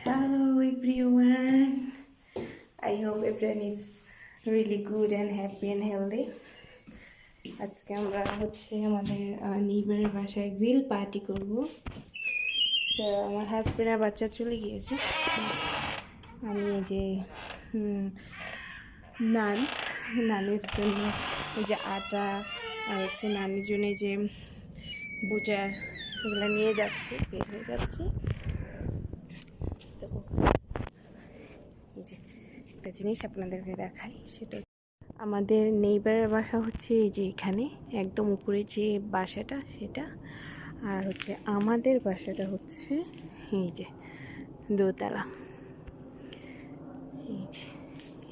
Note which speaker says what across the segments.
Speaker 1: Hello everyone. I hope everyone is really good and happy and healthy. আজকে আমরা আমাদের নিবারের বাসায় গ্রিল পার্টি করব। তো আমার হাজবেন্ড আর বাচ্চা চলে গিয়েছে। আমি এই যে নানের জন্য এই যে আটা আর নানের জন্য যে বুটার এগুলো নিয়ে যাচ্ছি, বের হয়ে যাচ্ছি। তো এই যে একটা জিনিস আপনাদেরকে দেখাই, সেটা আমাদের নেইবারের বাসা এই যে এখানে একদম উপরে যে বাসাটা সেটা, আর আমাদের বাসাটা এই যে দোতলা। এই যে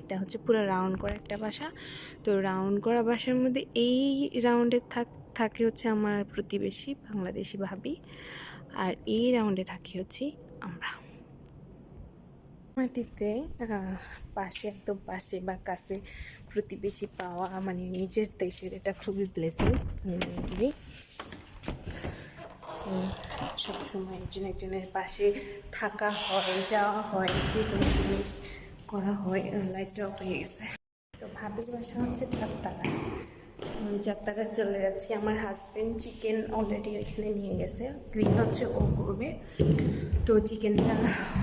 Speaker 1: এটা পুরো রাউন্ড করা একটা বাসা। তো রাউন্ড করা বাসার মধ্যে এই রাউন্ডে থাকে আমার প্রতিবেশী বাংলাদেশি ভাবি, আর এই রাউন্ডে থাকি আমরা। মাটিতে পাশে একদম পাশে বা কাছে প্রতিবেশী পাওয়া মানে নিজের দেশের এটা খুবই ব্লেসিং। সবসময় একজনের পাশে থাকা হয়, যাওয়া হয়, যে কোনো জিনিস করা হয়। লাইটটা অফ হয়ে গেছে। তো ভাবির বাসা চারতলা। আমি চারতলায় চলে যাচ্ছি। আমার হাজব্যান্ড চিকেন অলরেডি ওইখানে নিয়ে গেছে, গ্রিল ও করবে। তো চিকেনটা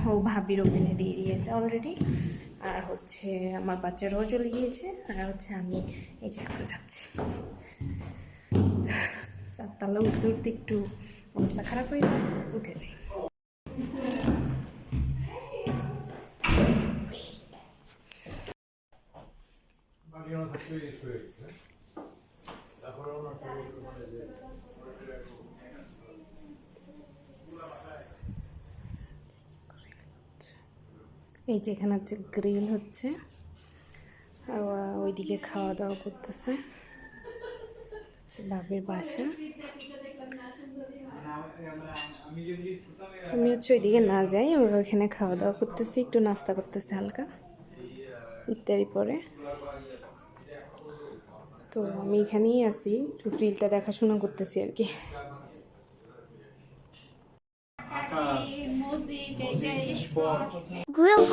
Speaker 1: ও ভাবির ওভেনে দিয়ে দিয়েছে অলরেডি। আর আমার বাচ্চারাও চলে গিয়েছে। আর আমি এই যে এখন যাচ্ছি। চারতলা উঠতে উঠতে একটু অবস্থা খারাপ হয়ে যায়, উঠে যাই। এই যে এখানে গ্রিল আর ওইদিকে খাওয়া দাওয়া করতেছে। বাবির বাসা। আমি ওইদিকে না যাই, ওরা ওইখানে খাওয়া দাওয়া করতেছি, একটু নাস্তা করতেছে হালকা ইত্যাদি পরে। তো আমি এখানেই আছি, গ্রিলটা দেখাশোনা করতেছি আর কি। Grill